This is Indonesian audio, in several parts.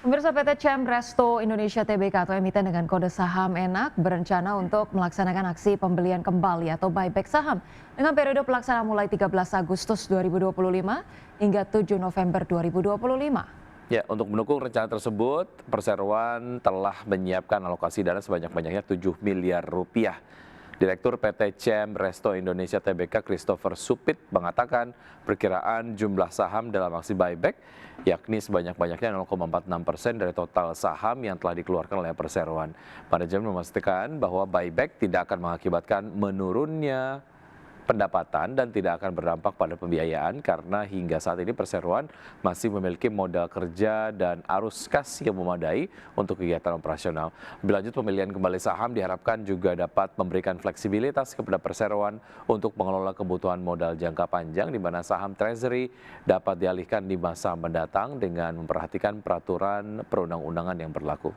Pemirsa PT CM Resto Indonesia Tbk atau emiten dengan kode saham ENAK berencana untuk melaksanakan aksi pembelian kembali atau buyback saham dengan periode pelaksanaan mulai 13 Agustus 2025 hingga 7 November 2025. Ya, untuk mendukung rencana tersebut, Perseroan telah menyiapkan alokasi dana sebanyak-banyaknya 7 miliar rupiah. Direktur PT CM Resto Indonesia Tbk Christopher Supit mengatakan perkiraan jumlah saham dalam aksi buyback yakni sebanyak-banyaknya 0,46% dari total saham yang telah dikeluarkan oleh Perseroan. Manajemen memastikan bahwa buyback tidak akan mengakibatkan menurunnya pendapatan dan tidak akan berdampak pada pembiayaan karena hingga saat ini Perseroan masih memiliki modal kerja dan arus kas yang memadai untuk kegiatan operasional. Lebih lanjut, pemilihan kembali saham diharapkan juga dapat memberikan fleksibilitas kepada Perseroan untuk mengelola kebutuhan modal jangka panjang di mana saham treasury dapat dialihkan di masa mendatang dengan memperhatikan peraturan perundang-undangan yang berlaku.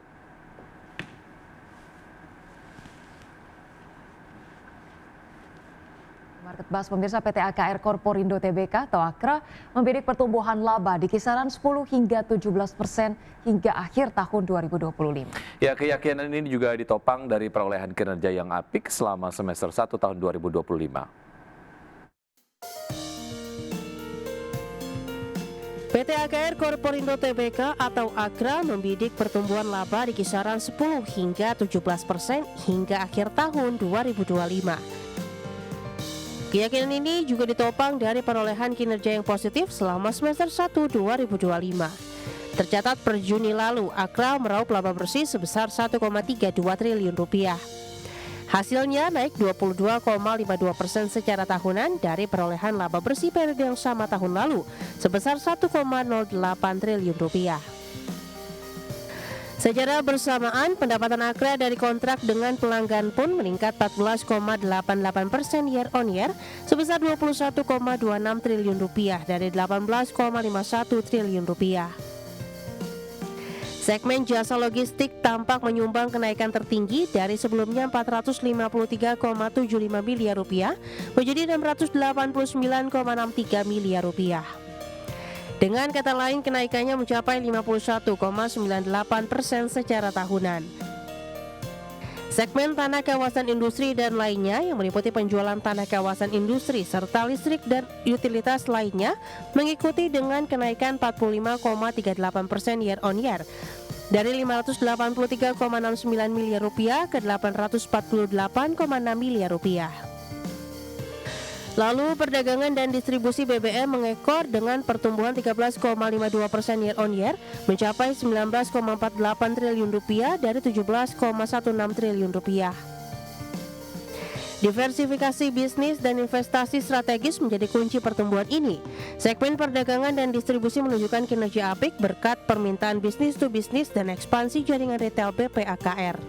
Marketbas pemirsa PT AKR Korporindo Tbk atau AKRA membidik pertumbuhan laba di kisaran 10 hingga 17% hingga akhir tahun 2025. Ya, keyakinan ini juga ditopang dari perolehan kinerja yang apik selama semester 1 tahun 2025. PT AKR Korporindo Tbk atau AKRA membidik pertumbuhan laba di kisaran 10 hingga 17% hingga akhir tahun 2025. Keyakinan ini juga ditopang dari perolehan kinerja yang positif selama semester 1 2025. Tercatat per Juni lalu, AKRA meraup laba bersih sebesar 1,32 triliun rupiah. Hasilnya naik 22,52% secara tahunan dari perolehan laba bersih periode yang sama tahun lalu sebesar 1,08 triliun rupiah. Secara bersamaan, pendapatan AKRA dari kontrak dengan pelanggan pun meningkat 14,88% year on year sebesar 21,26 triliun rupiah dari 18,51 triliun rupiah. Segmen jasa logistik tampak menyumbang kenaikan tertinggi dari sebelumnya 453,75 miliar rupiah menjadi 689,63 miliar rupiah. Dengan kata lain, kenaikannya mencapai 51,98% secara tahunan. Segmen tanah kawasan industri dan lainnya yang meliputi penjualan tanah kawasan industri serta listrik dan utilitas lainnya mengikuti dengan kenaikan 45,38% year on year dari 583,69 miliar rupiah ke 848,6 miliar rupiah. Lalu perdagangan dan distribusi BBM mengekor dengan pertumbuhan 13,52% year on year mencapai 19,48 triliun rupiah dari 17,16 triliun rupiah. Diversifikasi bisnis dan investasi strategis menjadi kunci pertumbuhan ini. Segmen perdagangan dan distribusi menunjukkan kinerja apik berkat permintaan bisnis to bisnis dan ekspansi jaringan retail BPAKR.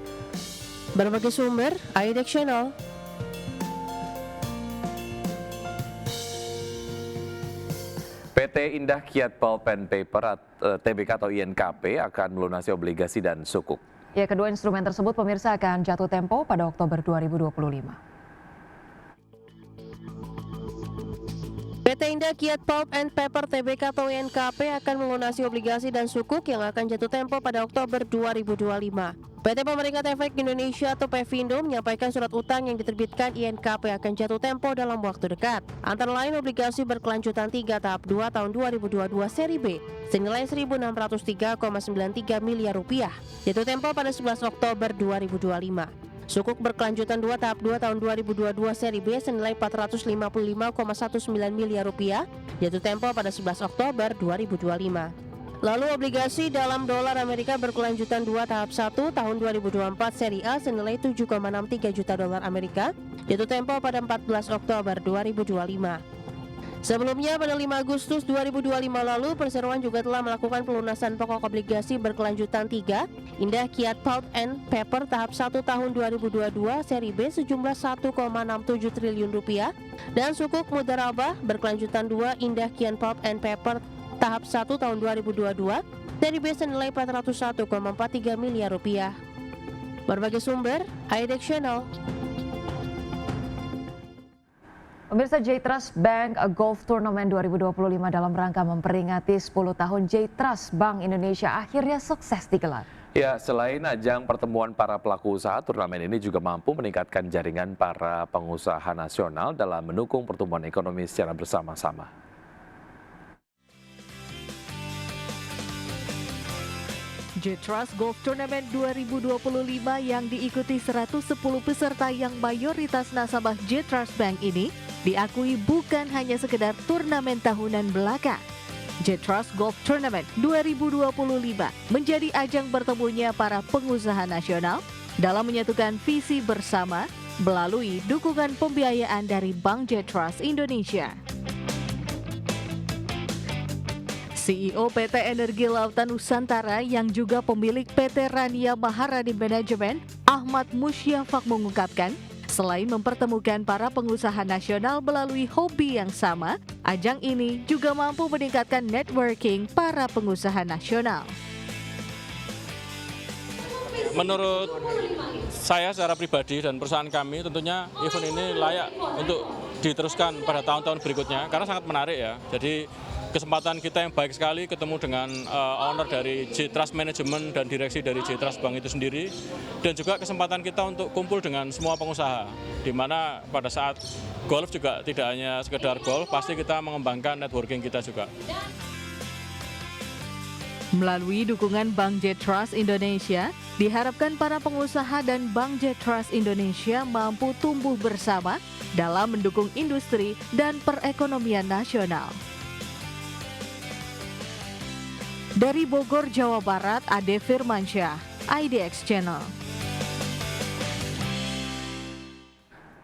Berbagai sumber, IDX Channel. PT Indah Kiat Pulp and Paper Tbk atau INKP akan melunasi obligasi dan sukuk. Ya, kedua instrumen tersebut pemirsa akan jatuh tempo pada Oktober 2025. PT Indah Kiat Pulp and Paper Tbk atau INKP akan melunasi obligasi dan sukuk yang akan jatuh tempo pada Oktober 2025. PT Pemeringkat Efek Indonesia atau PEVINDO menyampaikan surat utang yang diterbitkan INKP akan jatuh tempo dalam waktu dekat. Antara lain obligasi berkelanjutan 3 tahap 2 tahun 2022 seri B senilai 1.603,93 miliar rupiah jatuh tempo pada 11 Oktober 2025. Sukuk berkelanjutan 2 tahap 2 tahun 2022 seri B senilai 455,19 miliar rupiah jatuh tempo pada 11 Oktober 2025. Lalu obligasi dalam dolar Amerika berkelanjutan 2 tahap 1 tahun 2024 seri A senilai 7,63 juta dolar Amerika jatuh tempo pada 14 Oktober 2025. Sebelumnya pada 5 Agustus 2025 lalu, Perseroan juga telah melakukan pelunasan pokok obligasi berkelanjutan 3 Indah Kiat Pulp and Paper tahap 1 tahun 2022 seri B sejumlah 1,67 triliun rupiah dan sukuk mudharabah berkelanjutan 2 Indah Kiat Pulp and Paper tahap 1 tahun 2022 dari B senilai 401,43 miliar rupiah. Berbagai sumber, IDX Channel. Pemirsa, J Trust Bank Golf Tournament 2025 dalam rangka memperingati 10 tahun J Trust Bank Indonesia akhirnya sukses digelar. Ya, selain ajang pertemuan para pelaku usaha, turnamen ini juga mampu meningkatkan jaringan para pengusaha nasional dalam mendukung pertumbuhan ekonomi secara bersama-sama. J Trust Golf Tournament 2025 yang diikuti 110 peserta yang mayoritas nasabah J Trust Bank ini diakui bukan hanya sekedar turnamen tahunan belaka. J Trust Golf Tournament 2025 menjadi ajang bertemunya para pengusaha nasional dalam menyatukan visi bersama melalui dukungan pembiayaan dari Bank J Trust Indonesia. CEO PT Energi Lautan Nusantara yang juga pemilik PT Rania Maharani Management, Ahmad Musyafak mengungkapkan, selain mempertemukan para pengusaha nasional melalui hobi yang sama, ajang ini juga mampu meningkatkan networking para pengusaha nasional. Menurut saya secara pribadi dan perusahaan kami, tentunya event ini layak untuk diteruskan pada tahun-tahun berikutnya karena sangat menarik ya. Jadi kesempatan kita yang baik sekali ketemu dengan owner dari J Trust Management dan direksi dari J Trust Bank itu sendiri, dan juga kesempatan kita untuk kumpul dengan semua pengusaha, di mana pada saat golf juga tidak hanya sekedar golf, pasti kita mengembangkan networking kita juga. Melalui dukungan Bank J Trust Indonesia, diharapkan para pengusaha dan Bank J Trust Indonesia mampu tumbuh bersama dalam mendukung industri dan perekonomian nasional. Dari Bogor, Jawa Barat, Ade Firmansyah, IDX Channel.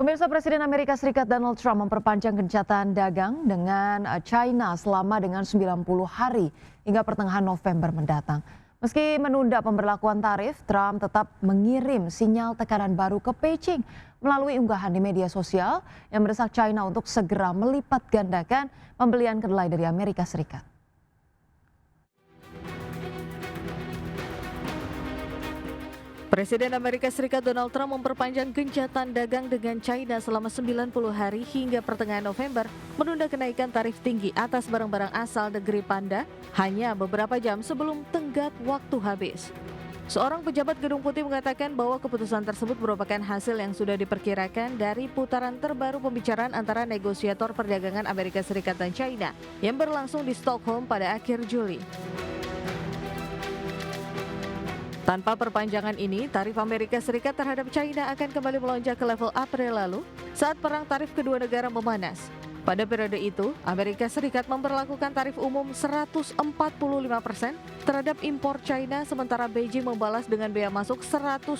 Pemirsa, Presiden Amerika Serikat Donald Trump memperpanjang gencatan dagang dengan China selama dengan 90 hari hingga pertengahan November mendatang. Meski menunda pemberlakuan tarif, Trump tetap mengirim sinyal tekanan baru ke Beijing melalui unggahan di media sosial yang mendesak China untuk segera melipat gandakan pembelian kedelai dari Amerika Serikat. Presiden Amerika Serikat Donald Trump memperpanjang gencatan dagang dengan China selama 90 hari hingga pertengahan November, menunda kenaikan tarif tinggi atas barang-barang asal negeri Panda hanya beberapa jam sebelum tenggat waktu habis. Seorang pejabat Gedung Putih mengatakan bahwa keputusan tersebut merupakan hasil yang sudah diperkirakan dari putaran terbaru pembicaraan antara negosiator perdagangan Amerika Serikat dan China yang berlangsung di Stockholm pada akhir Juli. Tanpa perpanjangan ini, tarif Amerika Serikat terhadap China akan kembali melonjak ke level April lalu saat perang tarif kedua negara memanas. Pada periode itu, Amerika Serikat memberlakukan tarif umum 145% terhadap impor China, sementara Beijing membalas dengan bea masuk 125%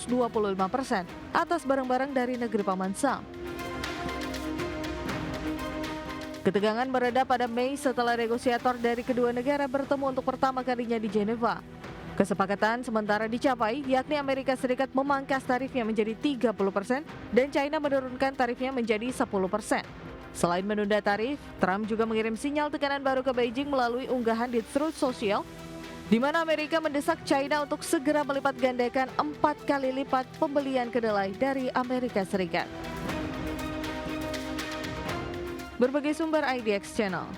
atas barang-barang dari negeri Paman Sam. Ketegangan mereda pada Mei setelah negosiator dari kedua negara bertemu untuk pertama kalinya di Jeneva. Kesepakatan sementara dicapai, yakni Amerika Serikat memangkas tarifnya menjadi 30% dan China menurunkan tarifnya menjadi 10%. Selain menunda tarif, Trump juga mengirim sinyal tekanan baru ke Beijing melalui unggahan di Truth Social, di mana Amerika mendesak China untuk segera melipat gandakan 4 kali lipat pembelian kedelai dari Amerika Serikat. Berbagai sumber IDX Channel.